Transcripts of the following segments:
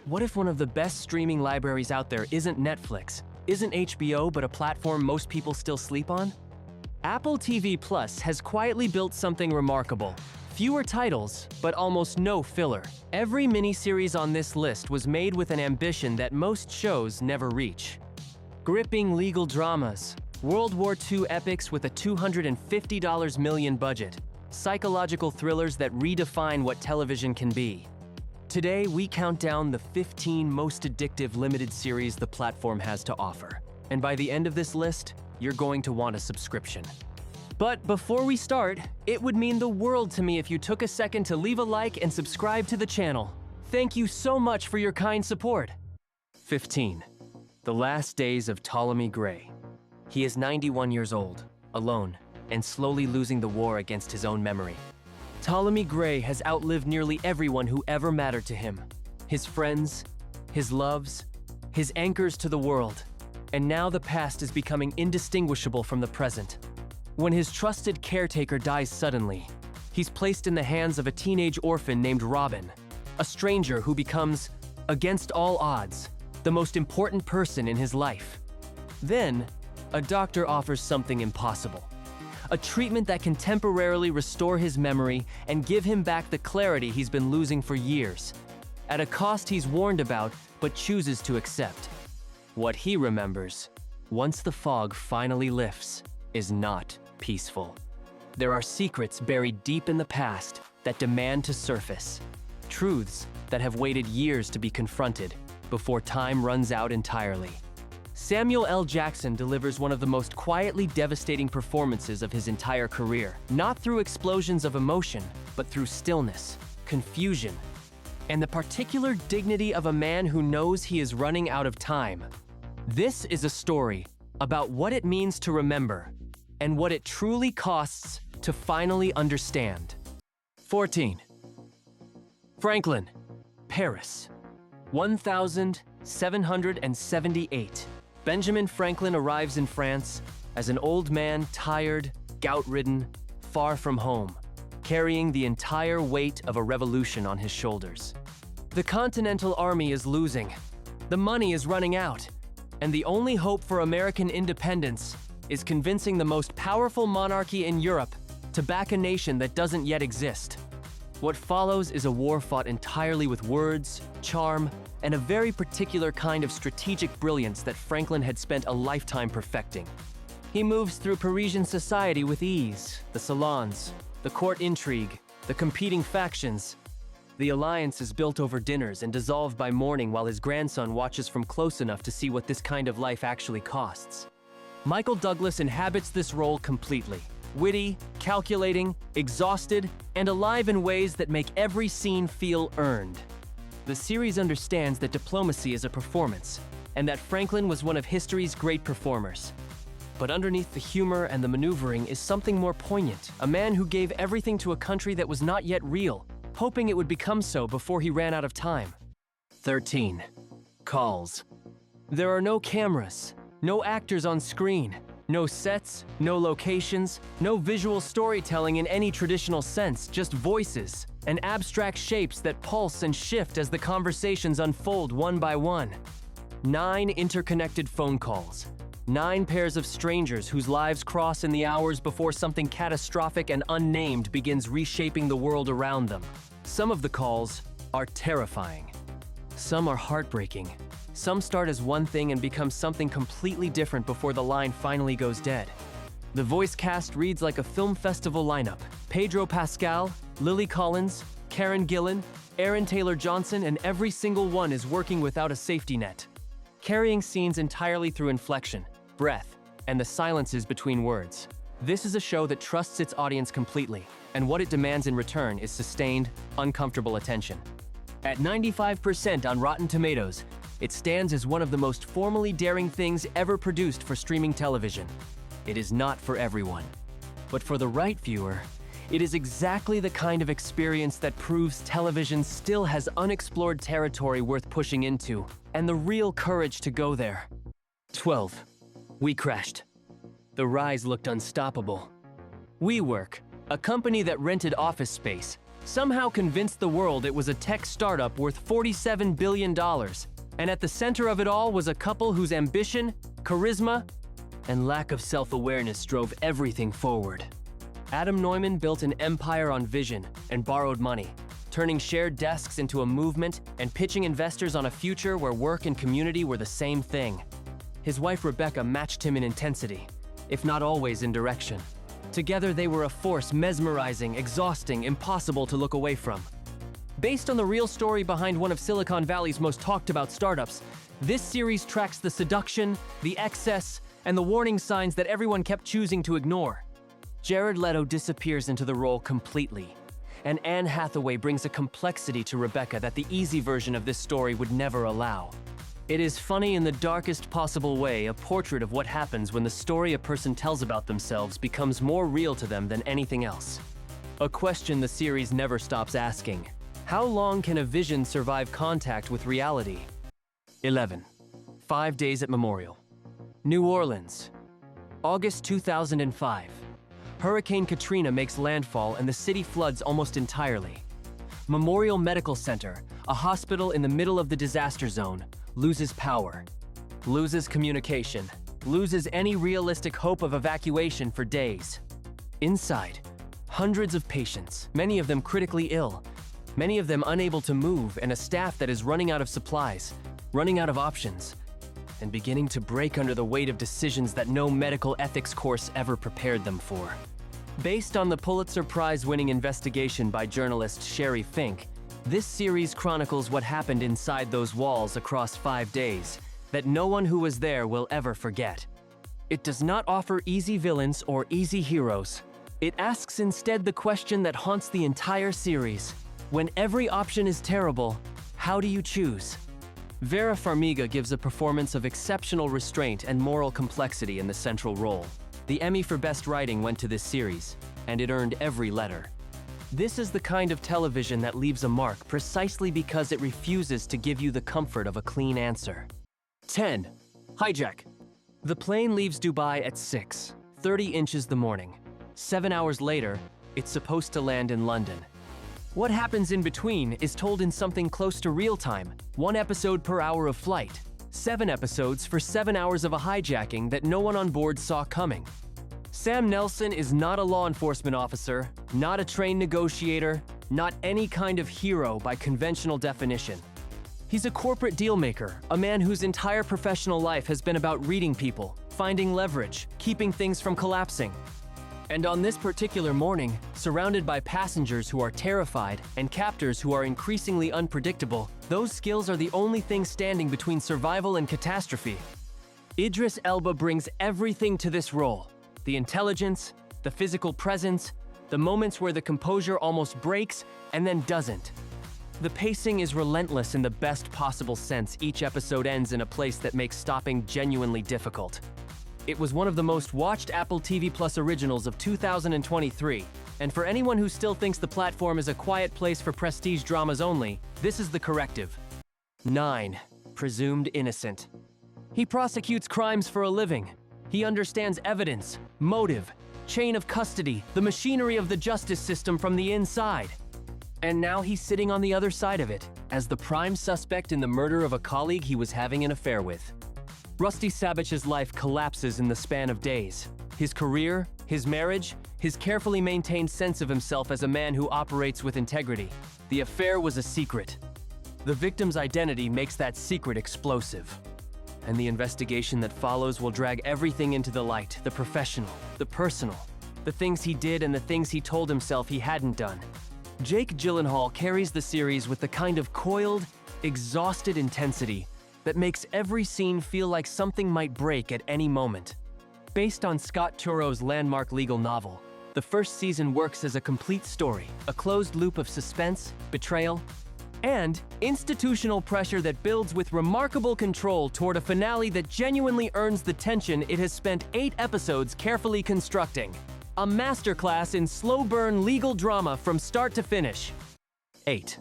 What if one of the best streaming libraries out there isn't Netflix, isn't HBO, but a platform most people still sleep on? Apple TV Plus has quietly built something remarkable. Fewer titles, but almost no filler. Every miniseries on this list was made with an ambition that most shows never reach. Gripping legal dramas, World War II epics with a $250 million budget, psychological thrillers that redefine what television can be. Today, we count down the 15 most addictive limited series the platform has to offer. And by the end of this list, you're going to want a subscription. But before we start, it would mean the world to me if you took a second to leave a like and subscribe to the channel. Thank you so much for your kind support. 15. The Last Days of Ptolemy Gray. He is 91 years old, alone, and slowly losing the war against his own memory. Ptolemy Gray has outlived nearly everyone who ever mattered to him. His friends, his loves, his anchors to the world. And now the past is becoming indistinguishable from the present. When his trusted caretaker dies suddenly, he's placed in the hands of a teenage orphan named Robin, a stranger who becomes, against all odds, the most important person in his life. Then, a doctor offers something impossible. A treatment that can temporarily restore his memory and give him back the clarity he's been losing for years, at a cost he's warned about but chooses to accept. What he remembers, once the fog finally lifts, is not peaceful. There are secrets buried deep in the past that demand to surface, truths that have waited years to be confronted before time runs out entirely. Samuel L. Jackson delivers one of the most quietly devastating performances of his entire career, not through explosions of emotion, but through stillness, confusion, and the particular dignity of a man who knows he is running out of time. This is a story about what it means to remember and what it truly costs to finally understand. 14. Franklin, Paris, 1778. Benjamin Franklin arrives in France as an old man, tired, gout-ridden, far from home, carrying the entire weight of a revolution on his shoulders. The Continental Army is losing, the money is running out, and the only hope for American independence is convincing the most powerful monarchy in Europe to back a nation that doesn't yet exist. What follows is a war fought entirely with words, charm, and a very particular kind of strategic brilliance that Franklin had spent a lifetime perfecting. He moves through Parisian society with ease, the salons, the court intrigue, the competing factions. The alliance is built over dinners and dissolved by morning while his grandson watches from close enough to see what this kind of life actually costs. Michael Douglas inhabits this role completely. Witty, calculating, exhausted, and alive in ways that make every scene feel earned. The series understands that diplomacy is a performance, and that Franklin was one of history's great performers. But underneath the humor and the maneuvering is something more poignant, a man who gave everything to a country that was not yet real, hoping it would become so before he ran out of time. 13. Calls. There are no cameras, no actors on screen, no sets, no locations, no visual storytelling in any traditional sense, just voices and abstract shapes that pulse and shift as the conversations unfold one by one. 9 interconnected phone calls. 9 pairs of strangers whose lives cross in the hours before something catastrophic and unnamed begins reshaping the world around them. Some of the calls are terrifying. Some are heartbreaking. Some start as one thing and become something completely different before the line finally goes dead. The voice cast reads like a film festival lineup. Pedro Pascal, Lily Collins, Karen Gillan, Aaron Taylor-Johnson, and every single one is working without a safety net, carrying scenes entirely through inflection, breath, and the silences between words. This is a show that trusts its audience completely, and what it demands in return is sustained, uncomfortable attention. At 95% on Rotten Tomatoes, it stands as one of the most formally daring things ever produced for streaming television. It is not for everyone. But for the right viewer, it is exactly the kind of experience that proves television still has unexplored territory worth pushing into, and the real courage to go there. 12. We crashed. The rise looked unstoppable. WeWork, a company that rented office space, somehow convinced the world it was a tech startup worth $47 billion. And at the center of it all was a couple whose ambition, charisma, and lack of self-awareness drove everything forward. Adam Neumann built an empire on vision and borrowed money, turning shared desks into a movement and pitching investors on a future where work and community were the same thing. His wife Rebecca matched him in intensity, if not always in direction. Together they were a force mesmerizing, exhausting, impossible to look away from. Based on the real story behind one of Silicon Valley's most talked about startups, this series tracks the seduction, the excess, and the warning signs that everyone kept choosing to ignore. Jared Leto disappears into the role completely, and Anne Hathaway brings a complexity to Rebecca that the easy version of this story would never allow. It is funny in the darkest possible way, a portrait of what happens when the story a person tells about themselves becomes more real to them than anything else. A question the series never stops asking: how long can a vision survive contact with reality? 11. 5 Days at Memorial. New Orleans. August 2005. Hurricane Katrina makes landfall and the city floods almost entirely. Memorial Medical Center, a hospital in the middle of the disaster zone, loses power, loses communication, loses any realistic hope of evacuation for days. Inside, hundreds of patients, many of them critically ill, many of them unable to move, and a staff that is running out of supplies, running out of options, and beginning to break under the weight of decisions that no medical ethics course ever prepared them for. Based on the Pulitzer Prize-winning investigation by journalist Sherry Fink, this series chronicles what happened inside those walls across 5 days that no one who was there will ever forget. It does not offer easy villains or easy heroes. It asks instead the question that haunts the entire series: when every option is terrible, how do you choose? Vera Farmiga gives a performance of exceptional restraint and moral complexity in the central role. The Emmy for Best Writing went to this series, and it earned every letter. This is the kind of television that leaves a mark precisely because it refuses to give you the comfort of a clean answer. 10. Hijack. The plane leaves Dubai at 6:30 inches the morning. 7 hours later, it's supposed to land in London. What happens in between is told in something close to real time, 1 episode per hour of flight, 7 episodes for 7 hours of a hijacking that no one on board saw coming. Sam Nelson is not a law enforcement officer, not a trained negotiator, not any kind of hero by conventional definition. He's a corporate dealmaker, a man whose entire professional life has been about reading people, finding leverage, keeping things from collapsing. And on this particular morning, surrounded by passengers who are terrified and captors who are increasingly unpredictable, those skills are the only thing standing between survival and catastrophe. Idris Elba brings everything to this role: the intelligence, the physical presence, the moments where the composure almost breaks and then doesn't. The pacing is relentless in the best possible sense. Each episode ends in a place that makes stopping genuinely difficult. It was one of the most watched Apple TV Plus originals of 2023, and for anyone who still thinks the platform is a quiet place for prestige dramas only, this is the corrective. 9. Presumed innocent. He prosecutes crimes for a living. He understands evidence, motive, chain of custody, the machinery of the justice system from the inside. And now he's sitting on the other side of it, as the prime suspect in the murder of a colleague he was having an affair with. Rusty Sabich's life collapses in the span of days. His career, his marriage, his carefully maintained sense of himself as a man who operates with integrity. The affair was a secret. The victim's identity makes that secret explosive. And the investigation that follows will drag everything into the light: the professional, the personal, the things he did and the things he told himself he hadn't done. Jake Gyllenhaal carries the series with the kind of coiled, exhausted intensity that makes every scene feel like something might break at any moment. Based on Scott Turo's landmark legal novel, the first season works as a complete story, a closed loop of suspense, betrayal, and institutional pressure that builds with remarkable control toward a finale that genuinely earns the tension it has spent 8 episodes carefully constructing. A masterclass in slow-burn legal drama from start to finish. 8.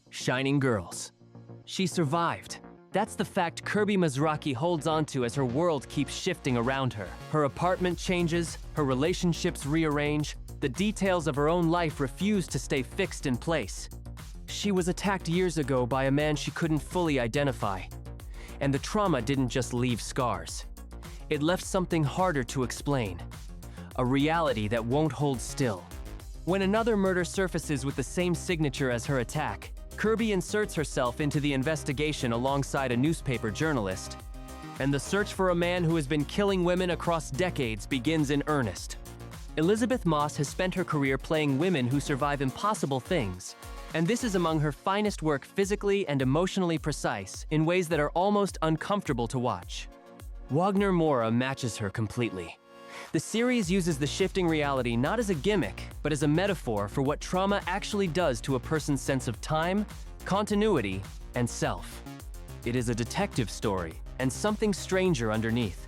Shining Girls. She survived. That's the fact Kirby Mizraki holds onto as her world keeps shifting around her. Her apartment changes, her relationships rearrange, The details of her own life refused to stay fixed in place. She was attacked years ago by a man she couldn't fully identify. And the trauma didn't just leave scars. It left something harder to explain. A reality that won't hold still. When another murder surfaces with the same signature as her attack, Kirby inserts herself into the investigation alongside a newspaper journalist. And the search for a man who has been killing women across decades begins in earnest. Elizabeth Moss has spent her career playing women who survive impossible things, and this is among her finest work, physically and emotionally precise in ways that are almost uncomfortable to watch. Wagner Moura matches her completely. The series uses the shifting reality not as a gimmick, but as a metaphor for what trauma actually does to a person's sense of time, continuity, and self. It is a detective story, and something stranger underneath.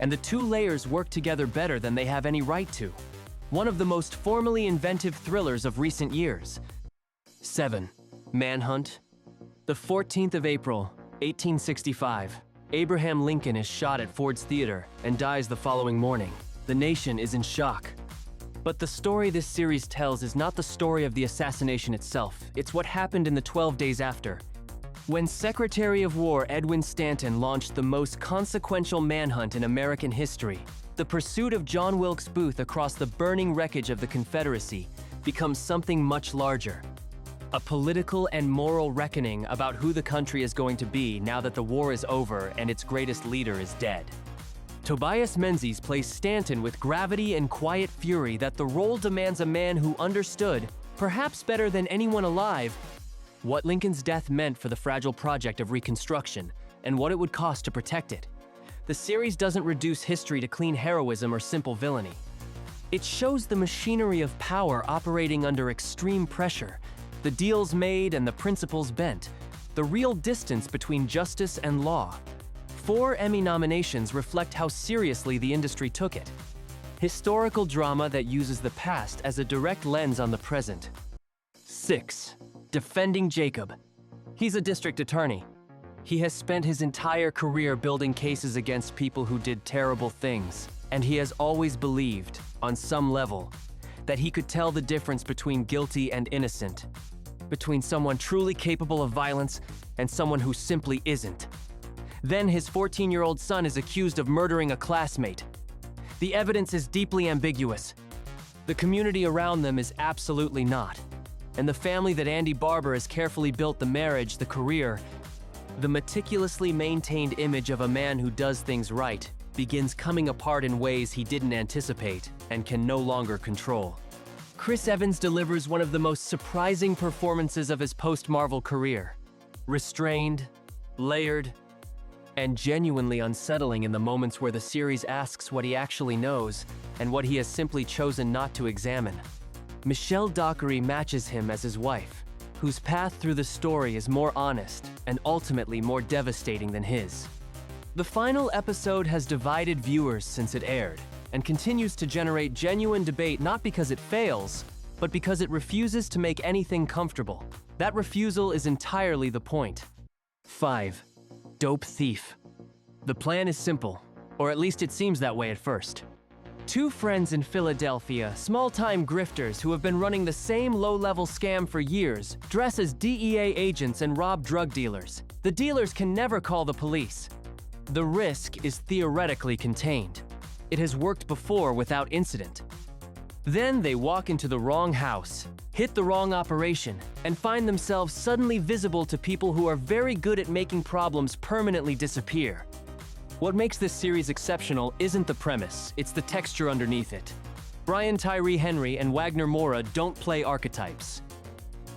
And the two layers work together better than they have any right to. One of the most formally inventive thrillers of recent years. 7. Manhunt. The 14th of April, 1865. Abraham Lincoln is shot at Ford's Theater and dies the following morning. The nation is in shock. But the story this series tells is not the story of the assassination itself. It's what happened in the 12 days after. When Secretary of War Edwin Stanton launched the most consequential manhunt in American history, the pursuit of John Wilkes Booth across the burning wreckage of the Confederacy becomes something much larger. A political and moral reckoning about who the country is going to be now that the war is over and its greatest leader is dead. Tobias Menzies plays Stanton with gravity and quiet fury that the role demands a man who understood, perhaps better than anyone alive, what Lincoln's death meant for the fragile project of Reconstruction and what it would cost to protect it. The series doesn't reduce history to clean heroism or simple villainy. It shows the machinery of power operating under extreme pressure, the deals made and the principles bent, the real distance between justice and law. 4 Emmy nominations reflect how seriously the industry took it. Historical drama that uses the past as a direct lens on the present. 6. Defending Jacob. He's a district attorney. He has spent his entire career building cases against people who did terrible things, and he has always believed, on some level, that he could tell the difference between guilty and innocent, between someone truly capable of violence and someone who simply isn't. Then his 14-year-old son is accused of murdering a classmate. The evidence is deeply ambiguous. The community around them is absolutely not. And the family that Andy Barber has carefully built, the marriage, the career, the meticulously maintained image of a man who does things right, begins coming apart in ways he didn't anticipate and can no longer control. Chris Evans delivers one of the most surprising performances of his post-Marvel career. Restrained, layered, and genuinely unsettling in the moments where the series asks what he actually knows and what he has simply chosen not to examine. Michelle Dockery matches him as his wife, whose path through the story is more honest and ultimately more devastating than his. The final episode has divided viewers since it aired, and continues to generate genuine debate not because it fails, but because it refuses to make anything comfortable. That refusal is entirely the point. 5. Dope thief. The plan is simple, or at least it seems that way at first. 2 friends in Philadelphia, small-time grifters who have been running the same low-level scam for years, dress as DEA agents and rob drug dealers. The dealers can never call the police. The risk is theoretically contained. It has worked before without incident. Then they walk into the wrong house, hit the wrong operation, and find themselves suddenly visible to people who are very good at making problems permanently disappear. What makes this series exceptional isn't the premise, it's the texture underneath it. Brian Tyree Henry and Wagner Moura don't play archetypes.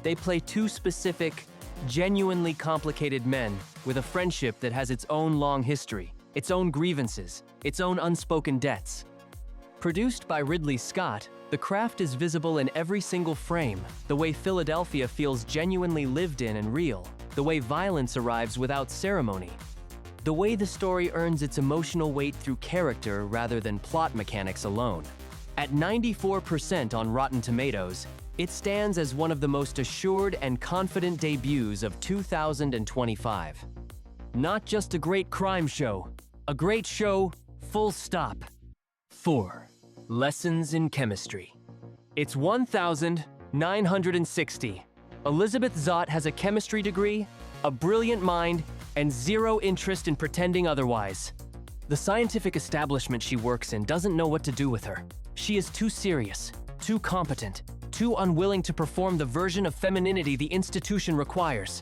They play 2 specific, genuinely complicated men with a friendship that has its own long history, its own grievances, its own unspoken debts. Produced by Ridley Scott, The Craft is visible in every single frame, the way Philadelphia feels genuinely lived in and real, the way violence arrives without ceremony, the way the story earns its emotional weight through character rather than plot mechanics alone. At 94% on Rotten Tomatoes, it stands as one of the most assured and confident debuts of 2025. Not just a great crime show, a great show, full stop. 4. Lessons in chemistry. It's 1,960. Elizabeth Zott has a chemistry degree, a brilliant mind, and zero interest in pretending otherwise. The scientific establishment she works in doesn't know what to do with her. She is too serious, too competent, too unwilling to perform the version of femininity the institution requires.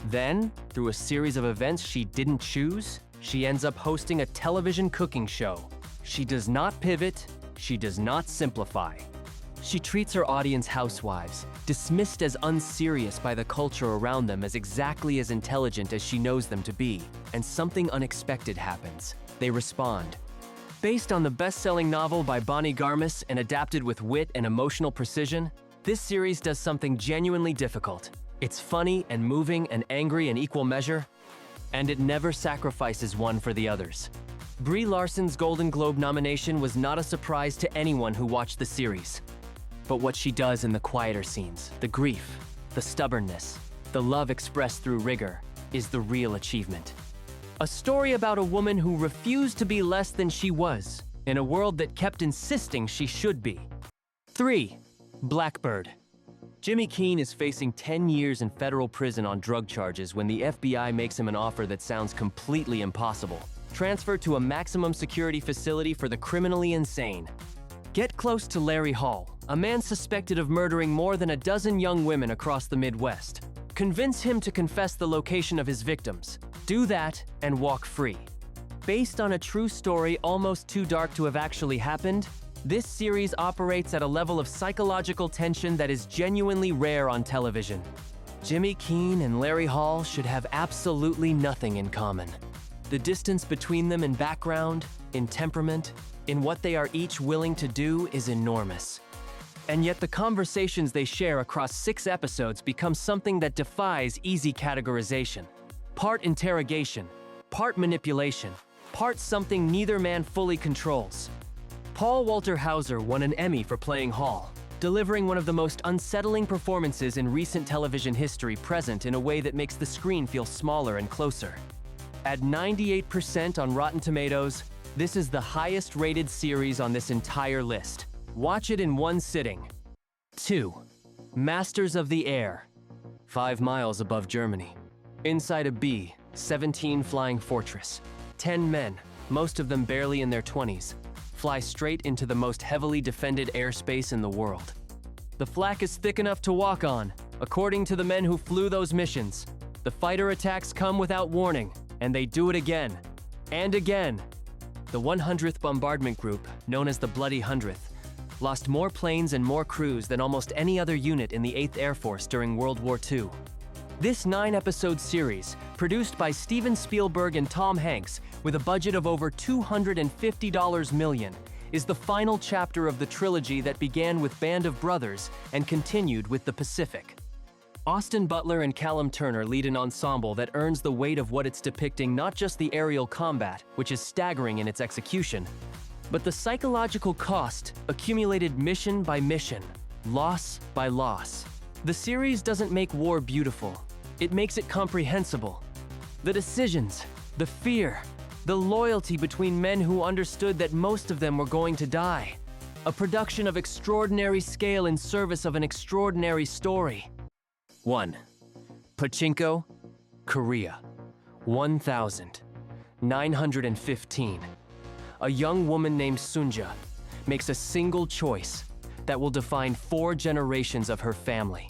Then, through a series of events she didn't choose, she ends up hosting a television cooking show. She does not pivot, she does not simplify. She treats her audience housewives, dismissed as unserious by the culture around them, as exactly as intelligent as she knows them to be, and something unexpected happens. They respond. Based on the best-selling novel by Bonnie Garmus and adapted with wit and emotional precision, this series does something genuinely difficult. It's funny and moving and angry in equal measure, and it never sacrifices one for the others. Brie Larson's Golden Globe nomination was not a surprise to anyone who watched the series. But what she does in the quieter scenes, the grief, the stubbornness, the love expressed through rigor, is the real achievement. A story about a woman who refused to be less than she was, in a world that kept insisting she should be. 3. Blackbird. Jimmy Keene is facing 10 years in federal prison on drug charges when the FBI makes him an offer that sounds completely impossible. Transfer to a maximum security facility for the criminally insane. Get close to Larry Hall, a man suspected of murdering more than a dozen young women across the Midwest. Convince him to confess the location of his victims. Do that and walk free. Based on a true story almost too dark to have actually happened, this series operates at a level of psychological tension that is genuinely rare on television. Jimmy Keene and Larry Hall should have absolutely nothing in common. The distance between them in background, in temperament, in what they are each willing to do is enormous. And yet the conversations they share across 6 episodes become something that defies easy categorization. Part interrogation, part manipulation, part something neither man fully controls. Paul Walter Hauser won an Emmy for playing Hall, delivering one of the most unsettling performances in recent television history, present in a way that makes the screen feel smaller and closer. At 98% on Rotten Tomatoes, this is the highest rated series on this entire list. Watch it in one sitting. 2. Masters of the Air. 5 miles above Germany. Inside a B-17 flying fortress, 10 men, most of them barely in their 20s, fly straight into the most heavily defended airspace in the world. The flak is thick enough to walk on, according to the men who flew those missions. The fighter attacks come without warning, and they do it again, and again. The 100th Bombardment Group, known as the Bloody 100th, lost more planes and more crews than almost any other unit in the 8th Air Force during World War II. This 9-episode series, produced by Steven Spielberg and Tom Hanks with a budget of over $250 million, is the final chapter of the trilogy that began with Band of Brothers and continued with The Pacific. Austin Butler and Callum Turner lead an ensemble that earns the weight of what it's depicting, not just the aerial combat, which is staggering in its execution, but the psychological cost accumulated mission by mission, loss by loss. The series doesn't make war beautiful, it makes it comprehensible. The decisions, the fear, the loyalty between men who understood that most of them were going to die. A production of extraordinary scale in service of an extraordinary story. 1. Pachinko, Korea. 1,915. A young woman named Sunja makes a single choice that will define 4 generations of her family.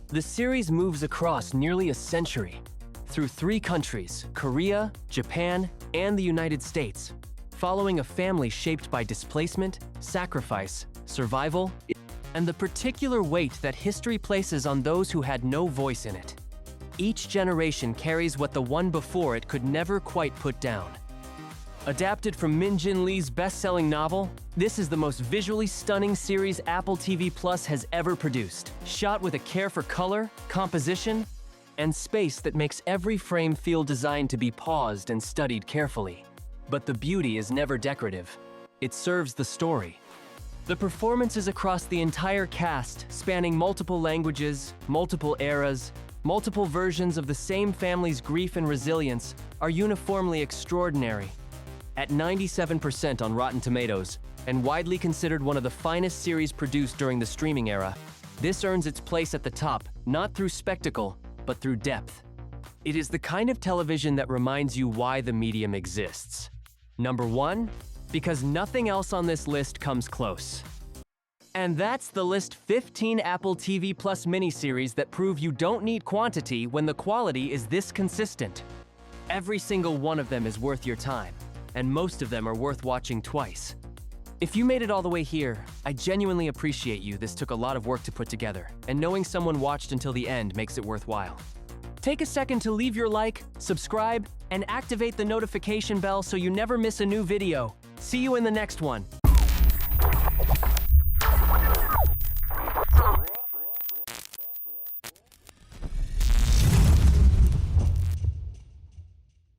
The series moves across nearly a century, through 3 countries, Korea, Japan, and the United States, following a family shaped by displacement, sacrifice, survival, and the particular weight that history places on those who had no voice in it. Each generation carries what the one before it could never quite put down. Adapted from Min Jin Lee's best-selling novel, this is the most visually stunning series Apple TV Plus has ever produced, shot with a care for color, composition, and space that makes every frame feel designed to be paused and studied carefully. But the beauty is never decorative. It serves the story. The performances across the entire cast, spanning multiple languages, multiple eras, multiple versions of the same family's grief and resilience, are uniformly extraordinary. At 97% on Rotten Tomatoes, and widely considered one of the finest series produced during the streaming era, this earns its place at the top, not through spectacle, but through depth. It is the kind of television that reminds you why the medium exists. Number 1, because nothing else on this list comes close. And that's the list 15 Apple TV Plus miniseries that prove you don't need quantity when the quality is this consistent. Every single one of them is worth your time, and most of them are worth watching twice. If you made it all the way here, I genuinely appreciate you. This took a lot of work to put together, and knowing someone watched until the end makes it worthwhile. Take a second to leave your like, subscribe, and activate the notification bell so you never miss a new video. See you in the next one.